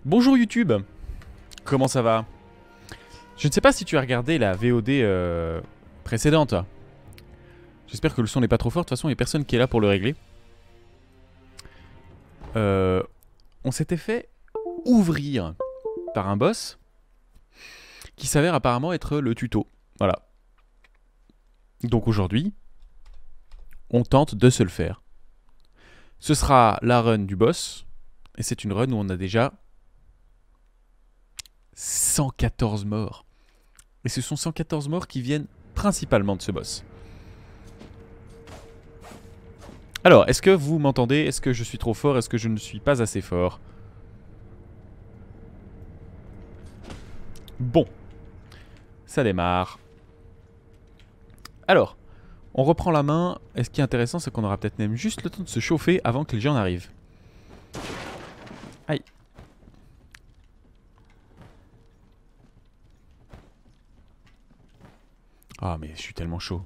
Bonjour YouTube, comment ça va? Je ne sais pas si tu as regardé la VOD précédente. J'espère que le son n'est pas trop fort, de toute façon il n'y a personne qui est là pour le régler. On s'était fait ouvrir par un boss qui s'avère apparemment être le tuto. Voilà. Donc aujourd'hui, on tente de se le faire. Ce sera la run du boss, et c'est une run où on a déjà 114 morts. Et ce sont 114 morts qui viennent principalement de ce boss. Alors, est-ce que vous m'entendez? Est-ce que je suis trop fort? Est-ce que je ne suis pas assez fort? Bon. Ça démarre. Alors, on reprend la main. Et ce qui est intéressant, c'est qu'on aura peut-être même juste le temps de se chauffer avant que les gens n'arrivent. Aïe. Ah, mais je suis tellement chaud.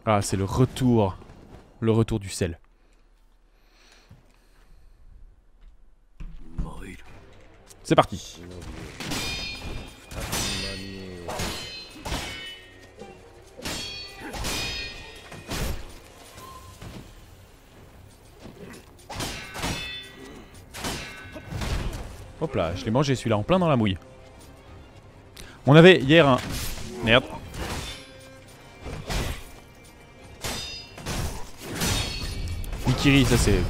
Ah, c'est le retour. Le retour du sel. C'est parti. Hop là, je l'ai mangé celui-là en plein dans la mouille. On avait hier un... Merde. Mikiri, ça c'est...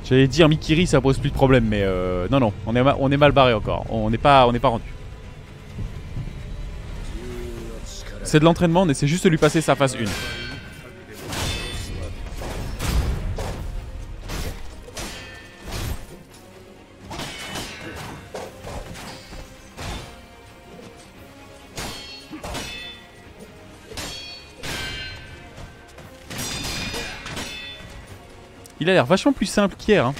J'allais dire Mikiri, ça pose plus de problème, mais non, non, on est mal barré encore. On n'est pas rendu. C'est de l'entraînement, on essaie juste de lui passer sa phase 1. Il a l'air vachement plus simple qu'hier, hein.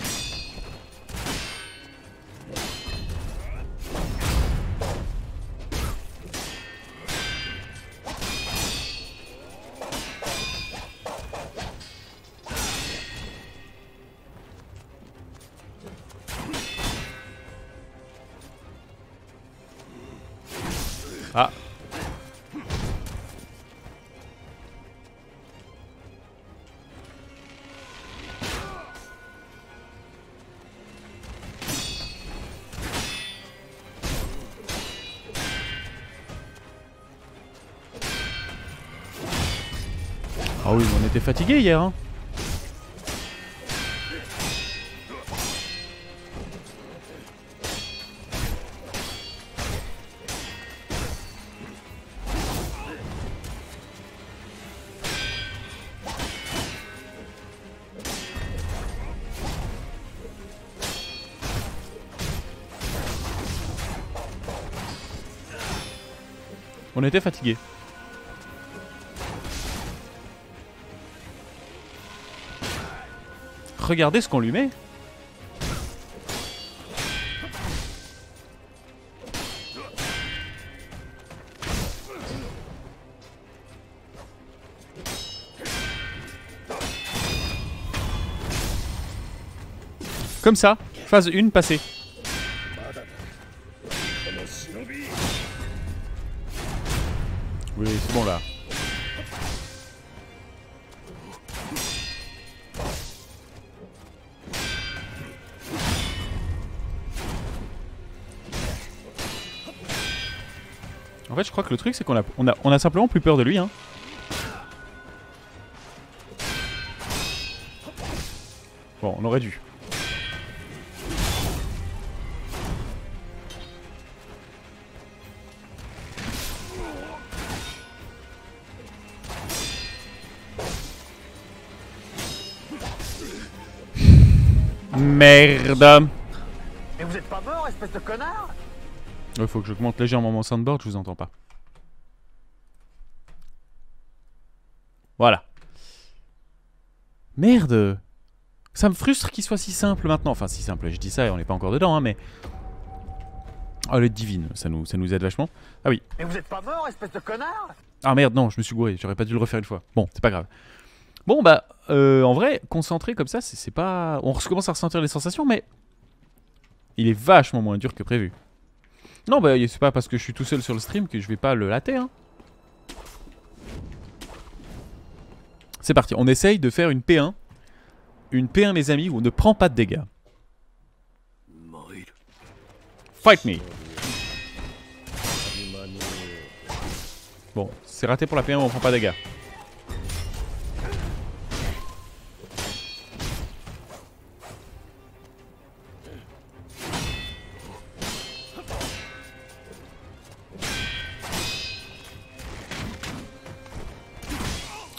Ah. Ah oui, mais on était fatigué hier, hein. On était fatigué. Regardez ce qu'on lui met. Comme ça, phase 1 passée. Oui, c'est bon là. En fait, je crois que le truc, c'est qu'on a simplement plus peur de lui, hein. Bon, on aurait dû. Merde. Mais vous êtes pas mort, espèce de connard! Il faut que j'augmente légèrement mon soundboard, je vous entends pas. Voilà. Merde. Ça me frustre qu'il soit si simple maintenant. Enfin, si simple, je dis ça et on n'est pas encore dedans, hein, mais... Oh, elle est divine, ça nous aide vachement. Ah oui. Mais vous êtes pas mort, espèce de connard! Ah merde, non, je me suis gouré, j'aurais pas dû le refaire une fois. Bon, c'est pas grave. Bon, bah, en vrai, concentré comme ça, c'est pas... On recommence à ressentir les sensations, mais... Il est vachement moins dur que prévu. Non, bah, c'est pas parce que je suis tout seul sur le stream que je vais pas le latter, hein. C'est parti, on essaye de faire une P1. Une P1, mes amis, où on ne prend pas de dégâts. Fight me! Bon, c'est raté pour la P1 où on prend pas de dégâts.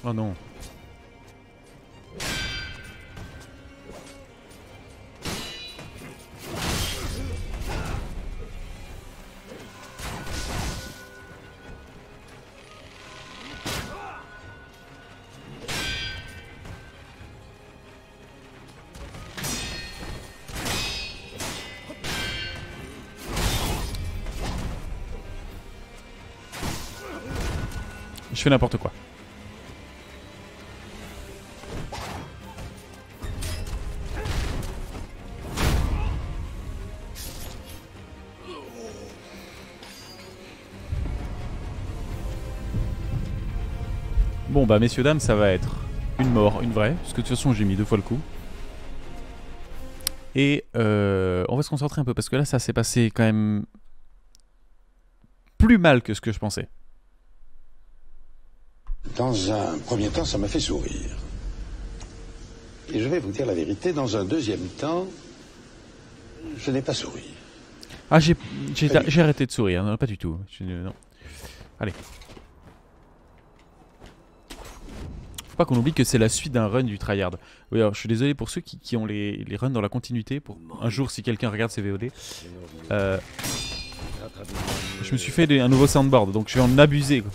Oh non. Je fais n'importe quoi. Bon bah messieurs dames, ça va être une mort, une vraie, parce que de toute façon j'ai mis 2 fois le coup. Et on va se concentrer un peu parce que là ça s'est passé quand même plus mal que ce que je pensais. Dans un premier temps, ça m'a fait sourire. Et je vais vous dire la vérité, dans un deuxième temps, je n'ai pas souri. Ah j'ai arrêté de sourire, non pas du tout. Non. Allez. Faut pas qu'on oublie que c'est la suite d'un run du tryhard. Oui, alors je suis désolé pour ceux qui ont les runs dans la continuité. Pour un jour, si quelqu'un regarde ces VOD, je me suis fait un nouveau soundboard, donc je vais en abuser, quoi.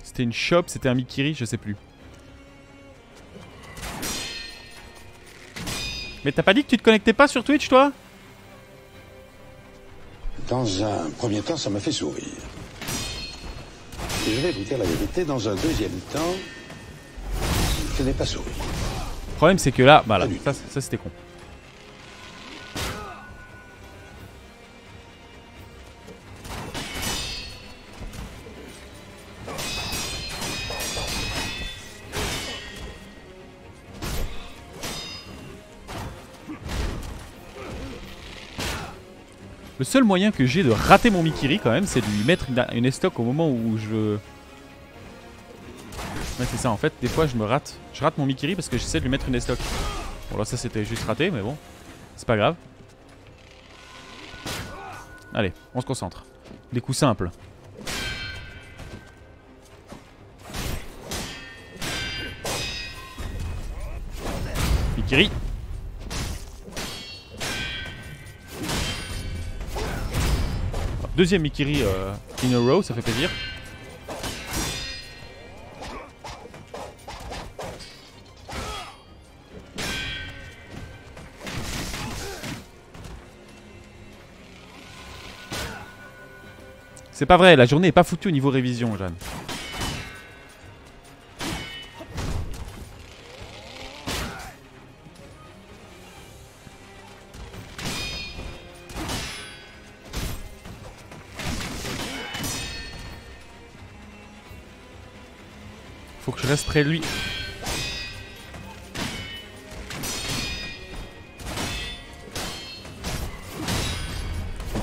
C'était une shop, c'était un Mikiri, je sais plus. Mais t'as pas dit que tu te connectais pas sur Twitch, toi? Dans un premier temps, ça m'a fait sourire. Et je vais vous dire la vérité, dans un deuxième temps, je n'ai pas souri. Le problème, c'est que là, voilà, ça c'était con. Le seul moyen que j'ai de rater mon Mikiri quand même, c'est de lui mettre une estoc au moment où je... Ouais c'est ça en fait, des fois je rate mon Mikiri parce que j'essaie de lui mettre une estoc. Bon là ça c'était juste raté mais bon, c'est pas grave. Allez, on se concentre. Des coups simples. Mikiri. Deuxième Mikiri in a row, ça fait plaisir. C'est pas vrai, la journée est pas foutue au niveau révision, Jeanne. Faut que je reste près de lui.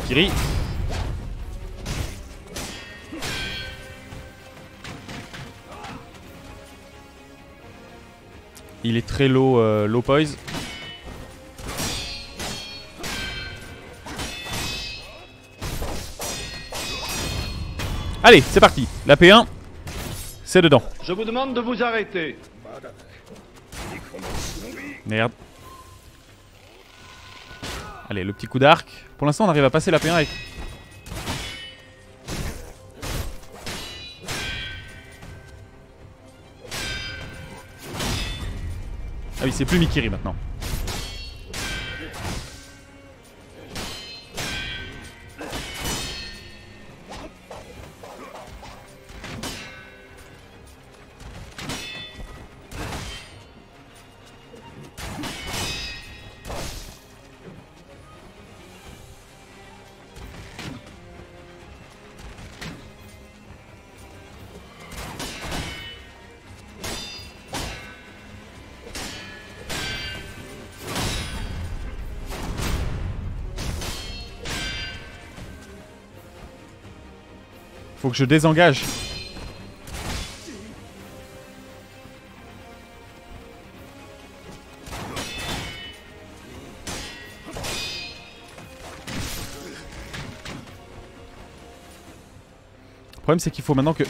Mikiri. Il est très low, low poise. Allez, c'est parti. La P1. C'est dedans. Je vous demande de vous arrêter. Merde. Allez, le petit coup d'arc. Pour l'instant, on arrive à passer la P1 avec... Ah oui, c'est plus Mikiri maintenant. Faut que je désengage. Le problème c'est qu'il faut maintenant que...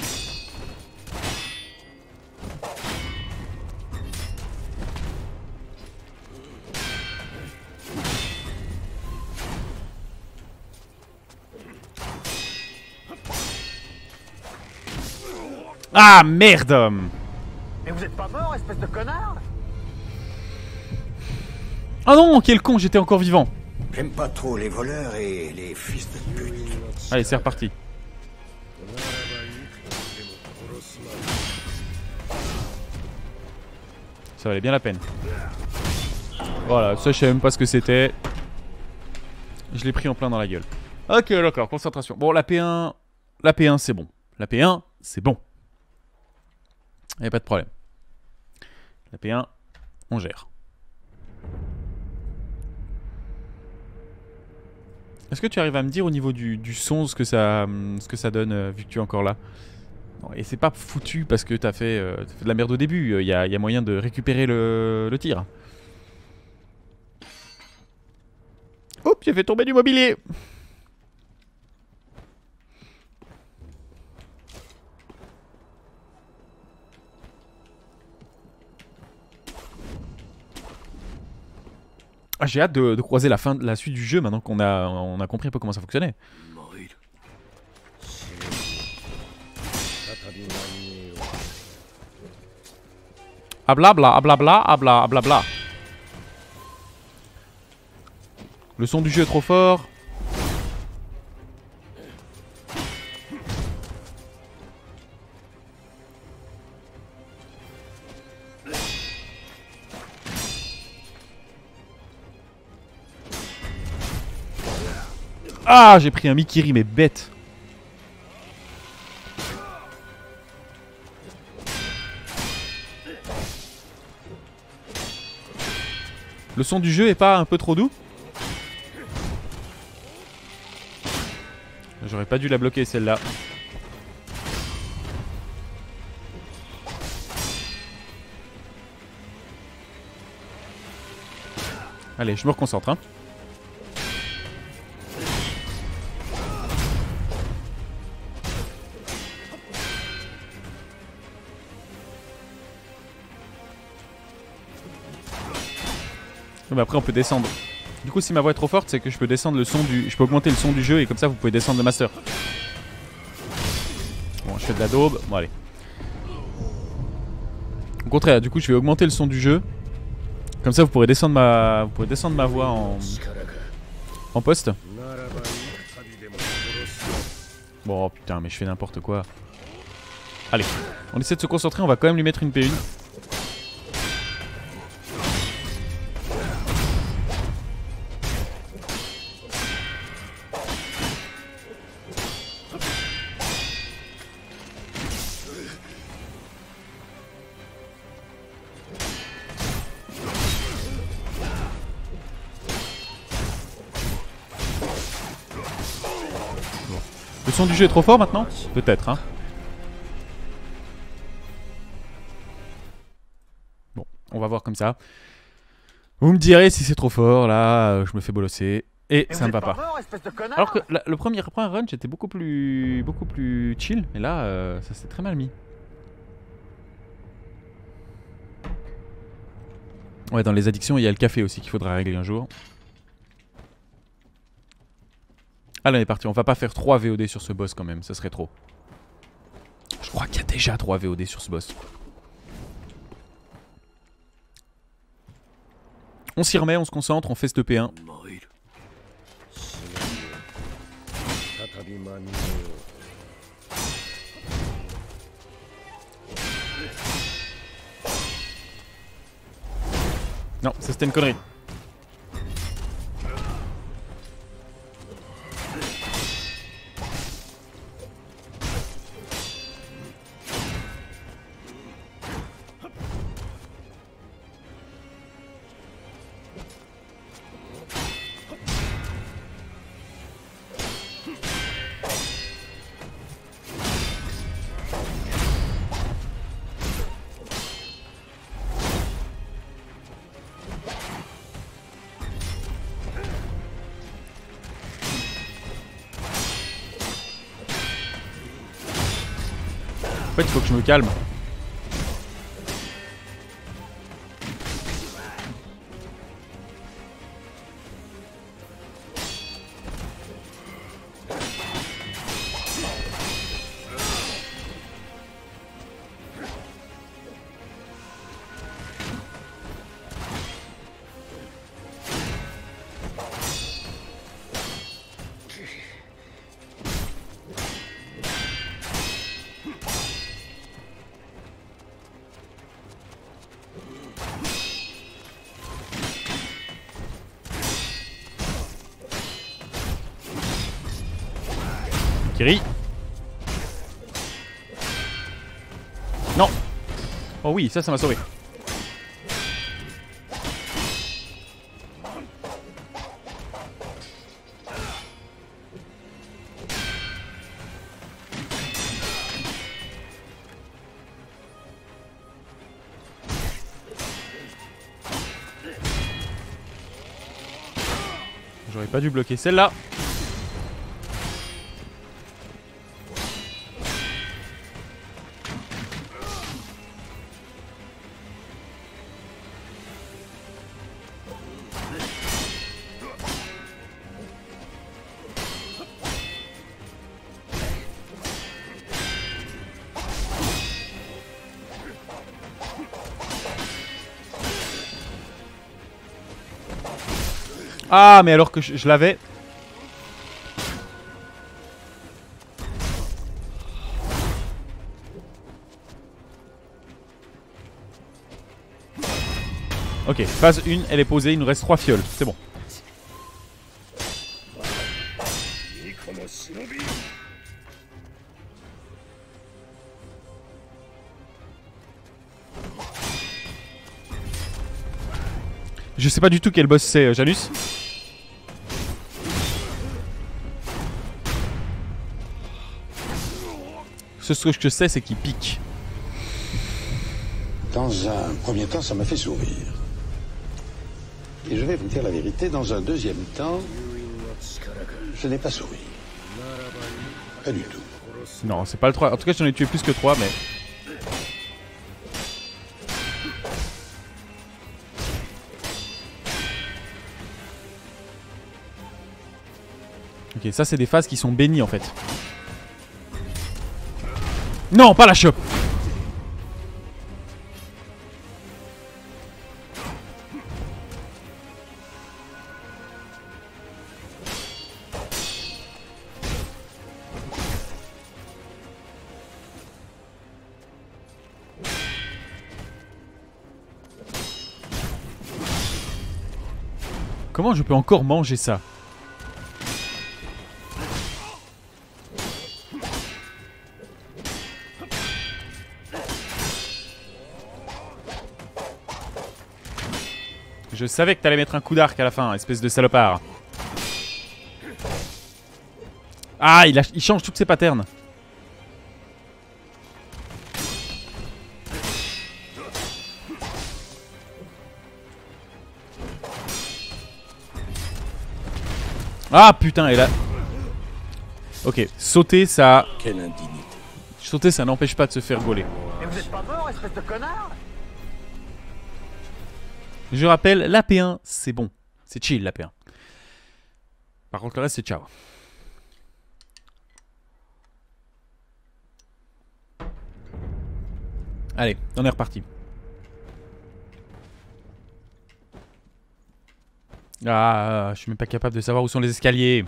Ah merde! Mais vous êtes pas mort, espèce de connard? Ah non, quel con, j'étais encore vivant. J'aime pas trop les voleurs et les fils de pute. Allez, c'est reparti. Ça valait bien la peine. Voilà, ça je savais même pas ce que c'était. Je l'ai pris en plein dans la gueule. Ok, d'accord, concentration. Bon, la P1 c'est bon. La P1 c'est bon. Y'a pas de problème. La P1, on gère. Est-ce que tu arrives à me dire au niveau du son ce que ça donne vu que tu es encore là? Non, et c'est pas foutu parce que t'as fait de la merde au début. Y a moyen de récupérer le tir. Oups, j'ai fait tomber du mobilier. Ah, j'ai hâte de croiser la suite du jeu maintenant qu'on a compris un peu comment ça fonctionnait. Ah blabla, ah blabla, ah bla, ah blabla. Le son du jeu est trop fort. Ah, j'ai pris un Mikiri, mais bête. Le son du jeu est pas un peu trop doux? J'aurais pas dû la bloquer celle-là. Allez, je me reconcentre, hein. Mais après on peut descendre. Du coup si ma voix est trop forte c'est que je peux descendre le son du... Je peux augmenter le son du jeu et comme ça vous pouvez descendre le master. Bon je fais de la daube. Bon allez. Au contraire du coup je vais augmenter le son du jeu. Comme ça vous pourrez descendre ma voix en poste. Bon putain mais je fais n'importe quoi. Allez. On essaie de se concentrer, on va quand même lui mettre une P1. Le son du jeu est trop fort maintenant? Peut-être, hein. Bon, on va voir comme ça. Vous me direz si c'est trop fort, là, je me fais bolosser. Et ça ne va pas. Mort, espèce de connard. Alors que le premier run, j'étais beaucoup plus chill. Et là, ça s'est très mal mis. Ouais, dans les addictions, il y a le café aussi qu'il faudra régler un jour. Allez, on est parti. On va pas faire 3 VOD sur ce boss quand même, ça serait trop. Je crois qu'il y a déjà 3 VOD sur ce boss. On s'y remet, on se concentre, on fait ce P1. Non, ça c'était une connerie. En fait, il faut que je me calme. Kiri. Non. Oh oui, ça m'a sauvé. J'aurais pas dû bloquer celle-là. Ah, mais alors que je l'avais. Ok, phase 1, elle est posée, il nous reste 3 fioles, c'est bon. Je sais pas du tout quel boss c'est, Janus. Ce que je sais, c'est qu'il pique. Dans un premier temps, ça m'a fait sourire. Et je vais vous dire la vérité, dans un deuxième temps, je n'ai pas souri. Pas du tout. Non, c'est pas le 3. En tout cas, j'en ai tué plus que 3, mais... Ok, ça c'est des phases qui sont bénies en fait. Non, pas la chope. Comment je peux encore manger ça? Je savais que t'allais mettre un coup d'arc à la fin, espèce de salopard. Ah, il change toutes ses patterns. Ah putain, et là... Ok, sauter ça... Quelle indignité. Sauter ça n'empêche pas de se faire gauler. Mais vous êtes pas mort, espèce de connard? Je rappelle, l'AP1, c'est bon. C'est chill, l'AP1. Par contre, le reste, c'est ciao. Allez, on est reparti. Ah, je suis même pas capable de savoir où sont les escaliers.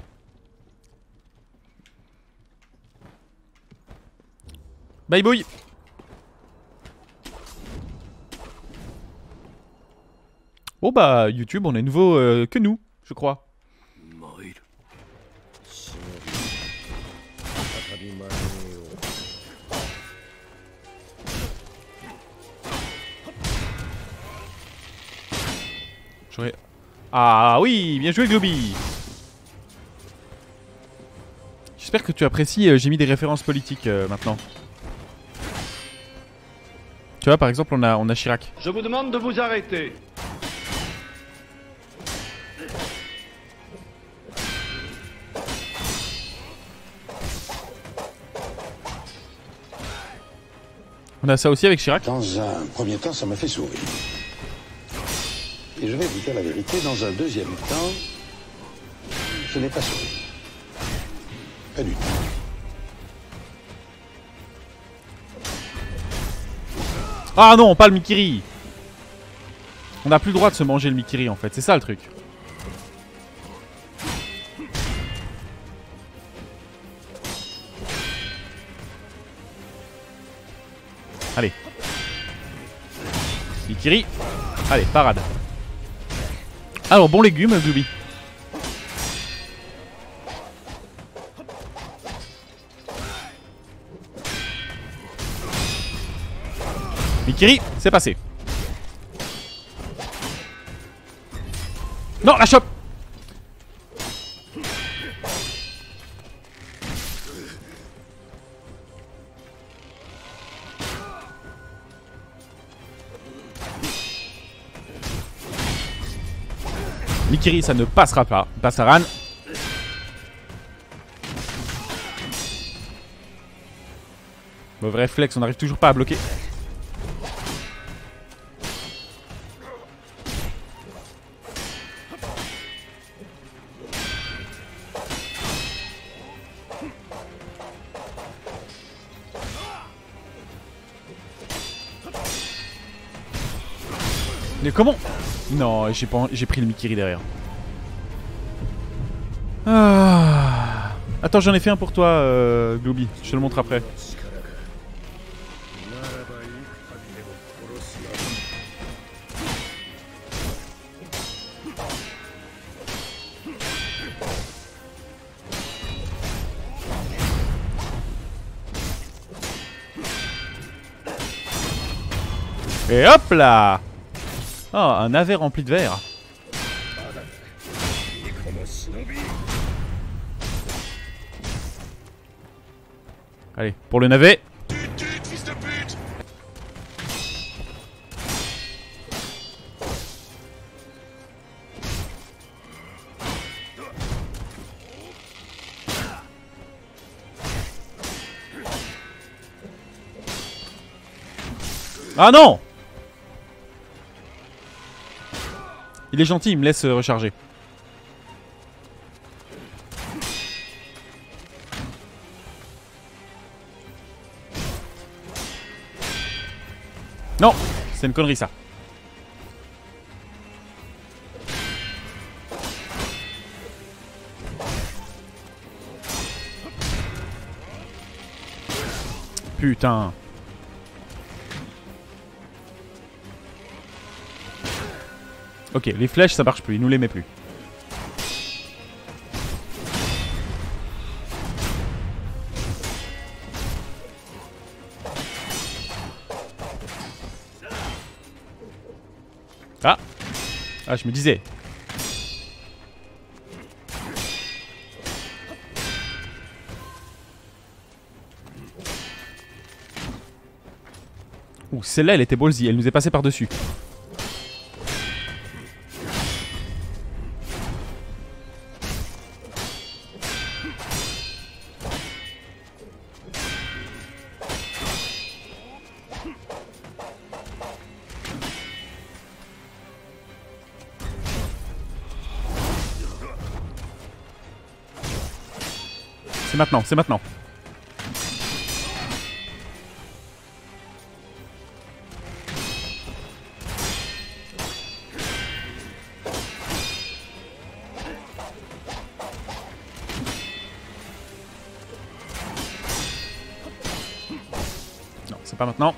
Bye boy. Oh bah, YouTube, on est nouveau que nous, je crois. Ah oui, bien joué Globy. J'espère que tu apprécies, j'ai mis des références politiques maintenant. Tu vois, par exemple, on a Chirac. Je vous demande de vous arrêter. On a ça aussi avec Chirac. Dans un premier temps, ça m'a fait sourire. Et je vais vous dire la vérité, dans un deuxième temps, je n'ai pas souri. Pas du tout. Ah non, pas le Mikiri. On n'a plus le droit de se manger le Mikiri en fait, c'est ça le truc. Allez. Mikiri. Allez, parade. Alors, bon légume, Glooby. Mikiri, c'est passé. Non, la chope. Mikiri, ça ne passera pas. Passaran. Mauvais réflexe, on n'arrive toujours pas à bloquer. Mais comment? Non, j'ai pris le Mikiri derrière. Ah. Attends, j'en ai fait un pour toi, Glooby. Je te le montre après. Et hop là! Oh, un navet rempli de verre. Allez, pour le navet. Ah non! Il est gentil, il me laisse recharger. Non, c'est une connerie ça. Putain. Ok, les flèches ça marche plus, il nous les met plus. Ah. Ah, je me disais. Ouh, celle-là elle était ballsy, elle nous est passée par-dessus. C'est maintenant, c'est maintenant. Non, c'est pas maintenant.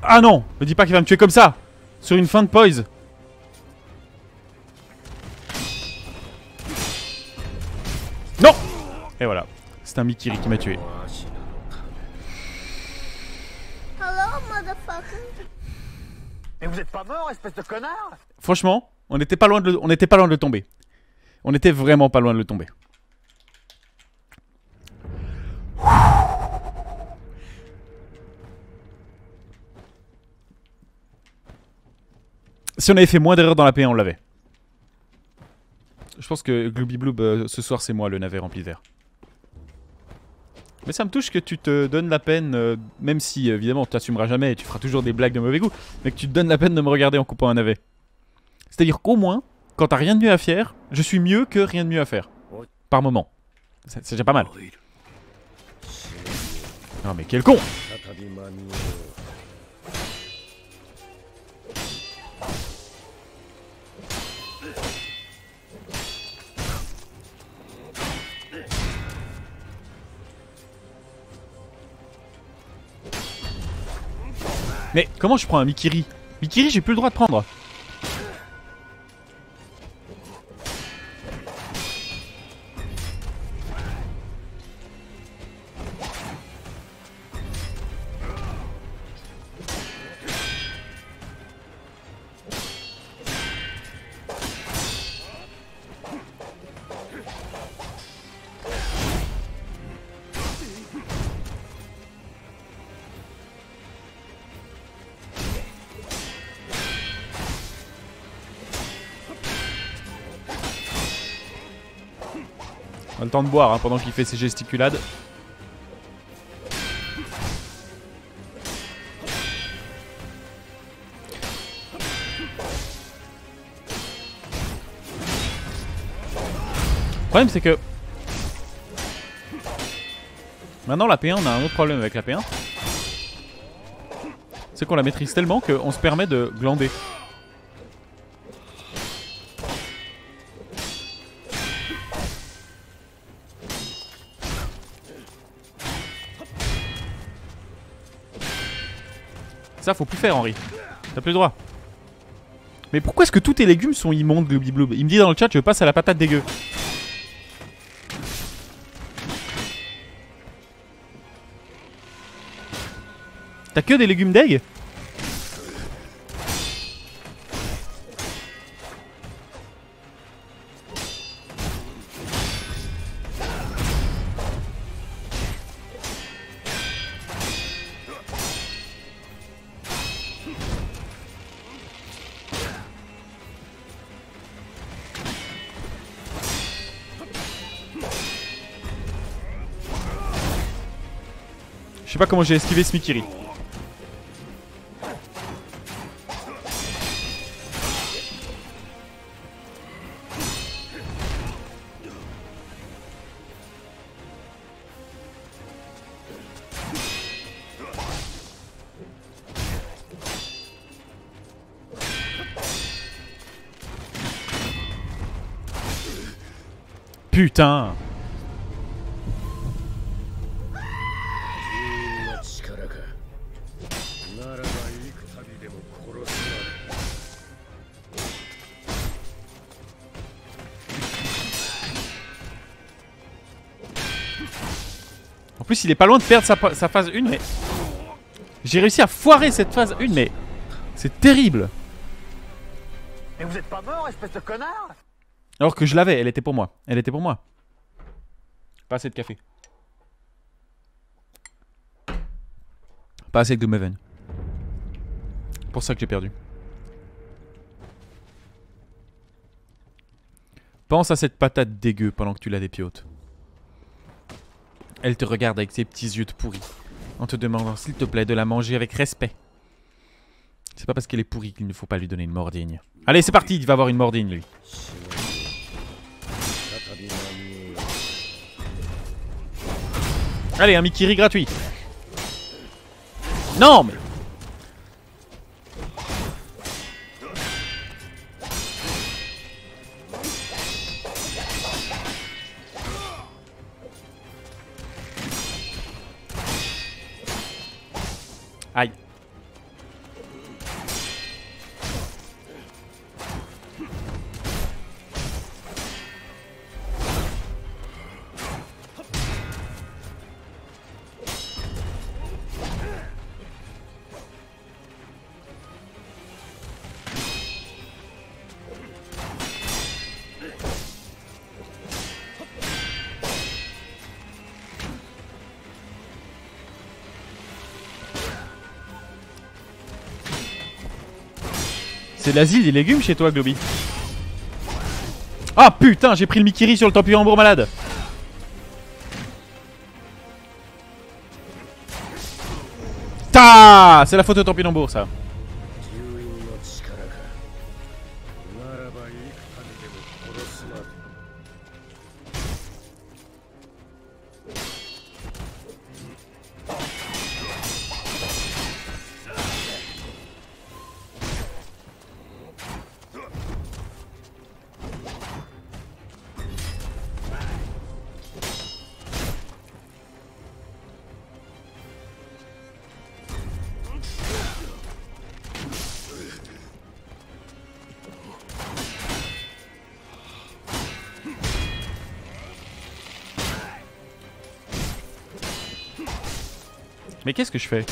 Ah non, me dis pas qu'il va me tuer comme ça. Sur une fin de poise. Non. Et voilà, c'est un Mikiri qui m'a tué. Hello, motherfucker. Mais vous êtes pas mort, espèce de connard? Franchement, on n'était pas loin de le tomber. On était vraiment pas loin de le tomber. Si on avait fait moins d'erreurs dans la P1, on l'avait. Je pense que Glooby Bloob, ce soir, c'est moi le navet rempli d'air. Mais ça me touche que tu te donnes la peine, même si évidemment tu t'assumeras jamais et tu feras toujours des blagues de mauvais goût, mais que tu te donnes la peine de me regarder en coupant un navet. C'est-à-dire qu'au moins, quand t'as rien de mieux à faire, je suis mieux que rien de mieux à faire. Par moment. C'est déjà pas mal. Non mais quel con! Mais comment je prends un Mikiri? Mikiri, j'ai plus le droit de prendre. On a le temps de boire hein, pendant qu'il fait ses gesticulades. Le problème c'est que maintenant la P1, on a un autre problème avec la P1. C'est qu'on la maîtrise tellement qu'on se permet de glander. Ça faut plus faire Henri. T'as plus le droit. Mais pourquoi est-ce que tous tes légumes sont immondes, Glooby Bloob? Il me dit dans le chat je passe à la patate dégueu. T'as que des légumes d'aigle? Je sais pas comment j'ai esquivé ce Mikiri. Putain! En plus il est pas loin de perdre sa phase 1 mais... J'ai réussi à foirer cette phase 1 mais... C'est terrible. Mais vous êtes pas mort, espèce de connard? Alors que je l'avais, elle était pour moi. Elle était pour moi. Pas assez de café. Pas assez de Gloomhaven. Pour ça que j'ai perdu. Pense à cette patate dégueu pendant que tu la dépiotes. Elle te regarde avec ses petits yeux de pourri, en te demandant s'il te plaît de la manger avec respect. C'est pas parce qu'elle est pourrie qu'il ne faut pas lui donner une mordigne. Allez, c'est parti, il va avoir une mordigne, lui. Allez, un Mikiri gratuit. Non, mais... Aïe. C'est l'asile des légumes chez toi, Globy. Ah putain, j'ai pris le Mikiri sur le Tempuyambour malade. Ta, c'est la faute au Tempuyambour, ça. Mais qu'est-ce que je fais?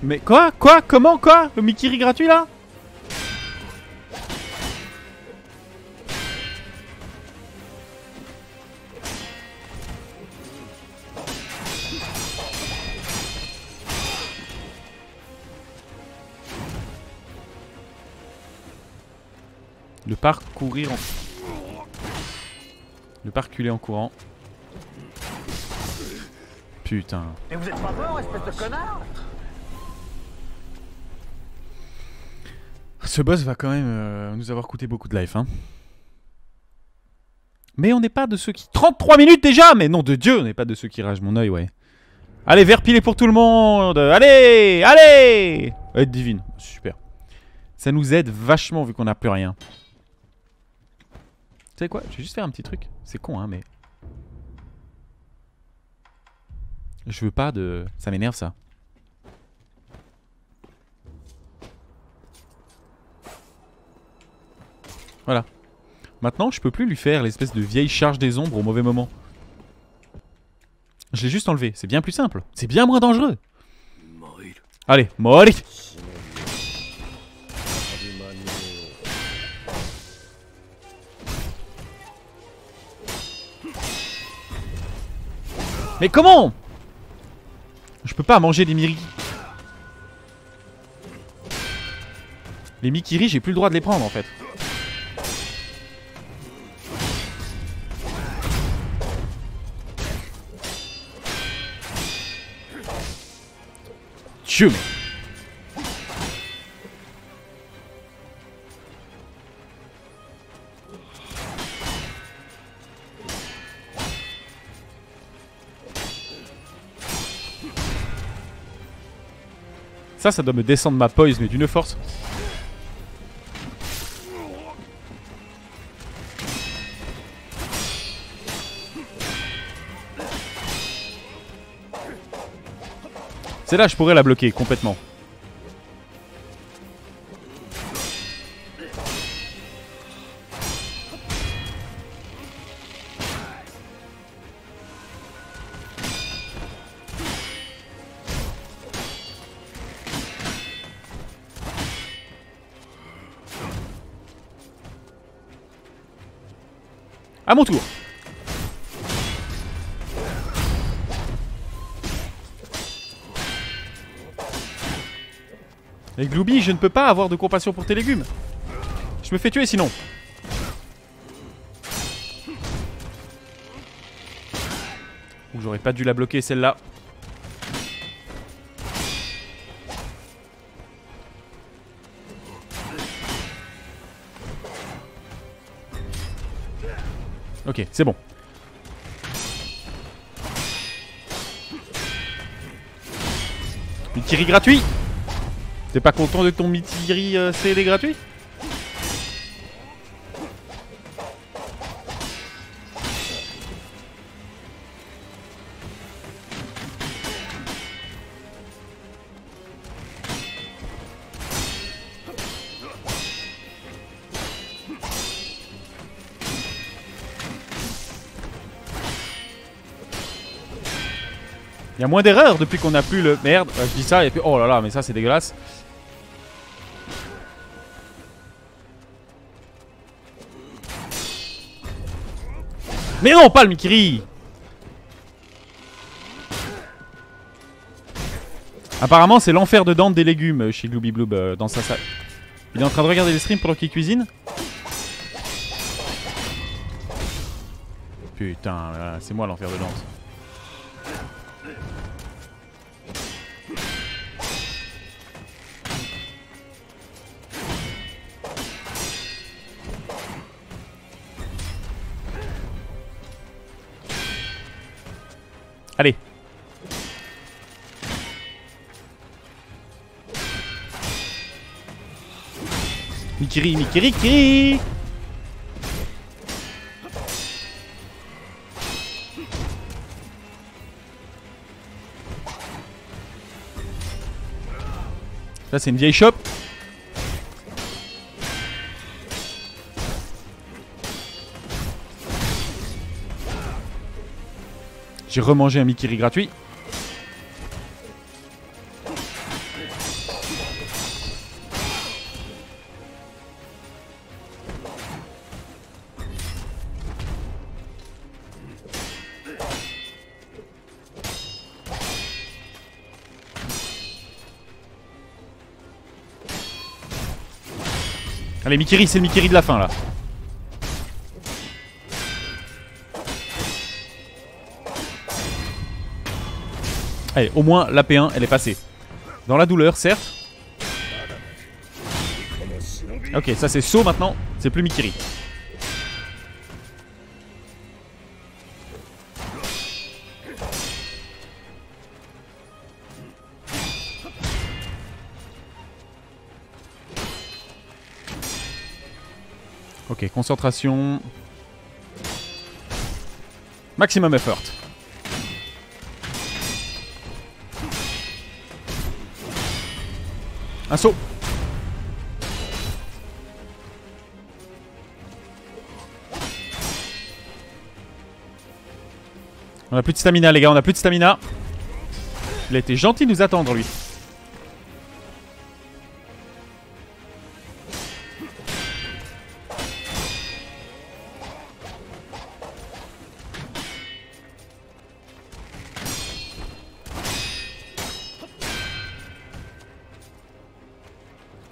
Mais quoi? Comment? Le Mikiri gratuit là? Le parcourir en... Le parculer en courant. Putain. Mais vous êtes pas mort, espèce de connard? Ce boss va quand même nous avoir coûté beaucoup de life, hein. Mais on n'est pas de ceux qui... 33 minutes déjà! Mais nom de Dieu, on n'est pas de ceux qui ragent mon œil, ouais. Allez, vert pilé pour tout le monde! Allez! Allez! Aide divine, super. Ça nous aide vachement vu qu'on n'a plus rien. Tu sais quoi? Je vais juste faire un petit truc. C'est con, hein, mais... Je veux pas de... Ça m'énerve, ça. Voilà. Maintenant, je peux plus lui faire l'espèce de vieille charge des ombres au mauvais moment. Je l'ai juste enlevé. C'est bien plus simple. C'est bien moins dangereux. Allez, mourir. Mais comment? Je peux pas manger des Mikiri. Les Mikiri, j'ai plus le droit de les prendre en fait. Dieu. Ça doit me descendre ma poise, mais d'une force. C'est là, je pourrais la bloquer complètement. À mon tour. Et Glooby, je ne peux pas avoir de compassion pour tes légumes. Je me fais tuer sinon. Ou j'aurais pas dû la bloquer celle-là. Ok, c'est bon. Mitiri gratuit. T'es pas content de ton Mitiri CD gratuit? Il y a moins d'erreurs depuis qu'on a plus le... Merde, je dis ça et puis... Oh là là, mais ça c'est dégueulasse. Mais non, pas le Mikiri. Apparemment c'est l'enfer de Dante des légumes chez Glooby Bloob dans sa salle. Il est en train de regarder les streams pendant qu'il cuisine. Putain, c'est moi l'enfer de Dante. Allez. Mikiri, Mikiri, Kiri. Ça c'est une vieille chope. J'ai remangé un Mikiri gratuit. Allez, Mikiri, c'est le Mikiri de la fin là. Allez, au moins la P1 elle est passée. Dans la douleur, certes. Ok, ça c'est saut maintenant. C'est plus Mikiri. Ok, concentration. Maximum effort. Un saut. On a plus de stamina les gars, on a plus de stamina. Il a été gentil de nous attendre lui.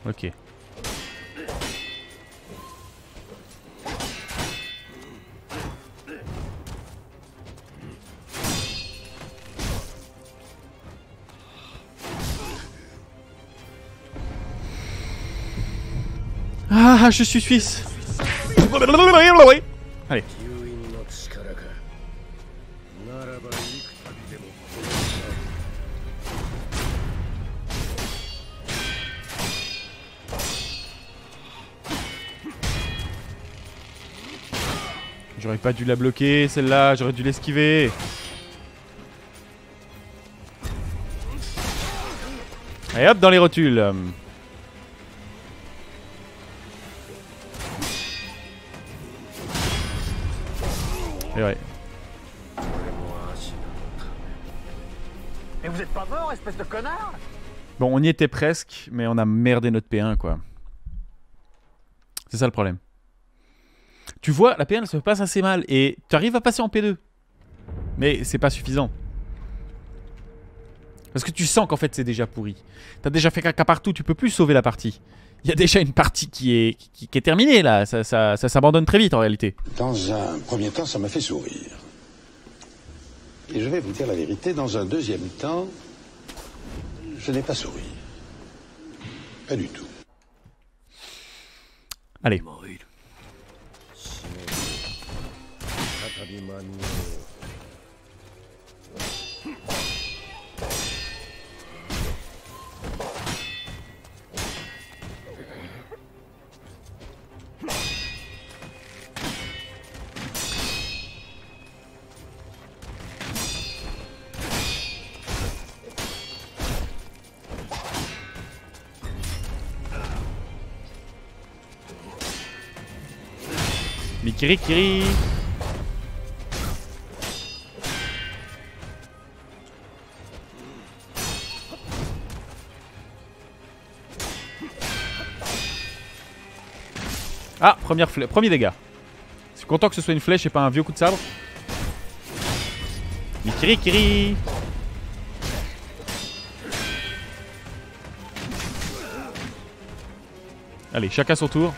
Ok. Ah, je suis suisse. Allez. J'aurais pas dû la bloquer, celle-là, j'aurais dû l'esquiver. Allez hop, dans les rotules. Et ouais. Mais vous êtes pas mort, espèce de connard? Bon, on y était presque, mais on a merdé notre P1, quoi. C'est ça le problème. Tu vois, la P1 se passe assez mal et tu arrives à passer en P2. Mais c'est pas suffisant. Parce que tu sens qu'en fait c'est déjà pourri. T'as déjà fait caca partout, tu peux plus sauver la partie. Il y a déjà une partie qui est terminée là, ça s'abandonne très vite en réalité. Dans un premier temps, ça m'a fait sourire. Et je vais vous dire la vérité, dans un deuxième temps, je n'ai pas souri. Pas du tout. Allez. Mikiri-kiri. Ah, premier dégât. Je suis content que ce soit une flèche et pas un vieux coup de sabre. Mikiri-kiri. Allez, chacun son tour.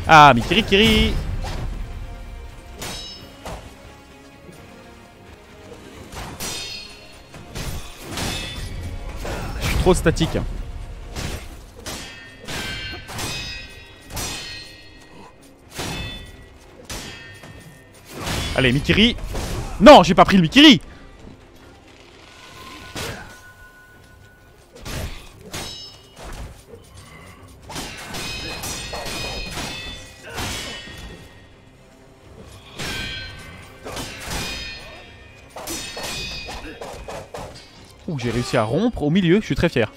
Ah, Mikiri-kiri. Je suis trop statique. Allez, Mikiri. Non, j'ai pas pris le Mikiri. Ouh, j'ai réussi à rompre au milieu, je suis très fier.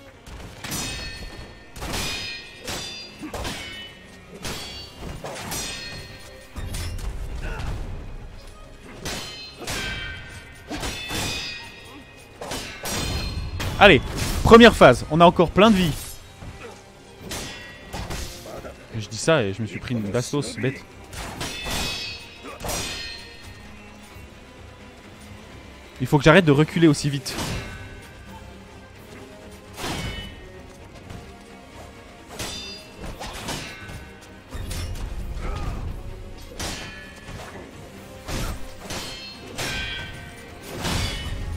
Allez, première phase, on a encore plein de vie. Je dis ça et je me suis pris une bastos bête. Il faut que j'arrête de reculer aussi vite.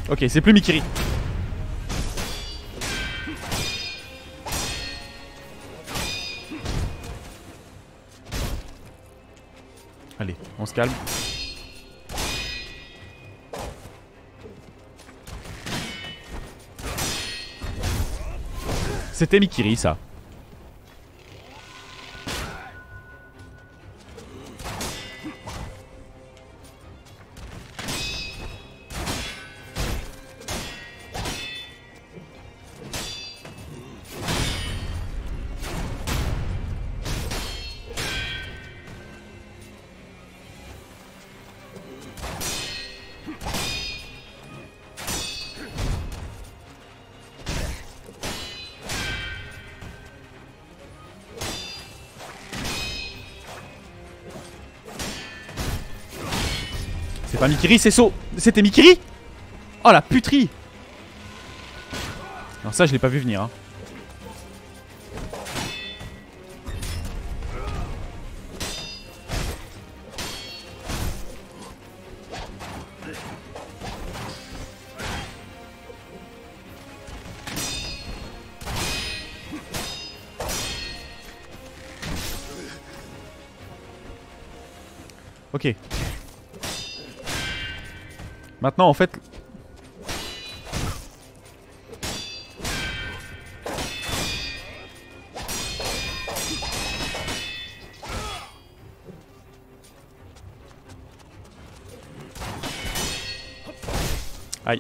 Ok, c'est plus Mikiri. Allez, on se calme. C'était Mikiri, ça. C'est pas Mikiri, c'est So. C'était Mikiri? Oh la puterie. Non, ça je l'ai pas vu venir hein. Ok. Maintenant, en fait... Aïe.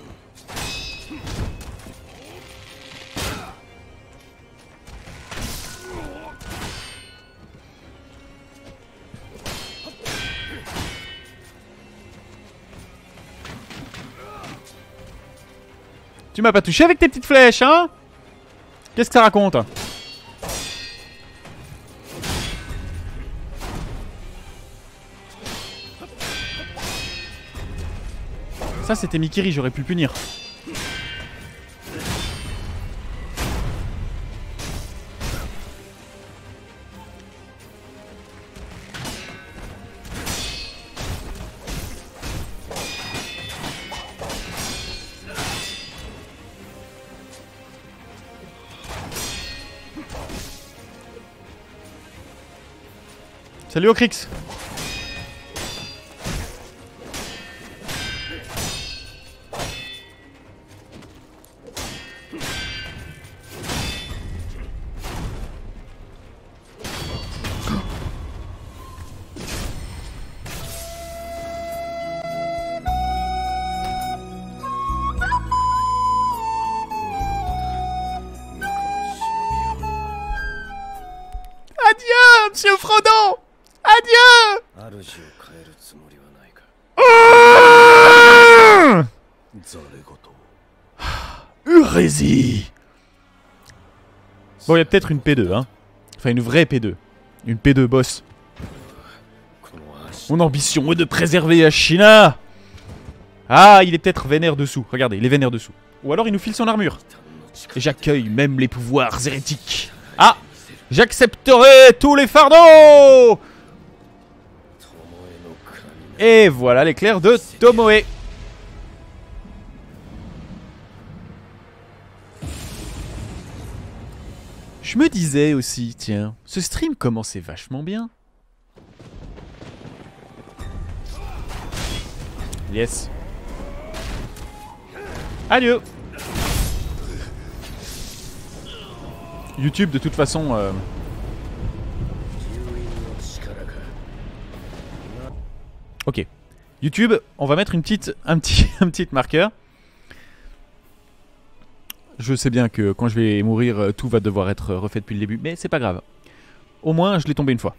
Tu m'as pas touché avec tes petites flèches, hein? Qu'est-ce que ça raconte? Ça c'était Mikiri, j'aurais pu le punir. Salut Ocrix. Adieu, monsieur Frodon. Adieu. Urésie. Bon, il y a peut-être une P2, hein. Enfin, une vraie P2. Une P2 boss. Mon ambition est de préserver Ashina. Ah, il est peut-être vénère dessous. Regardez, il est vénère dessous. Ou alors il nous file son armure. Et j'accueille même les pouvoirs hérétiques. Ah, j'accepterai tous les fardeaux. Et voilà l'éclair de Tomoe. Je me disais aussi, tiens, ce stream commençait vachement bien. Yes. Adieu. YouTube de toute façon... Ok. YouTube, on va mettre un petit marqueur. Je sais bien que quand je vais mourir, tout va devoir être refait depuis le début, mais c'est pas grave. Au moins, je l'ai tombé une fois.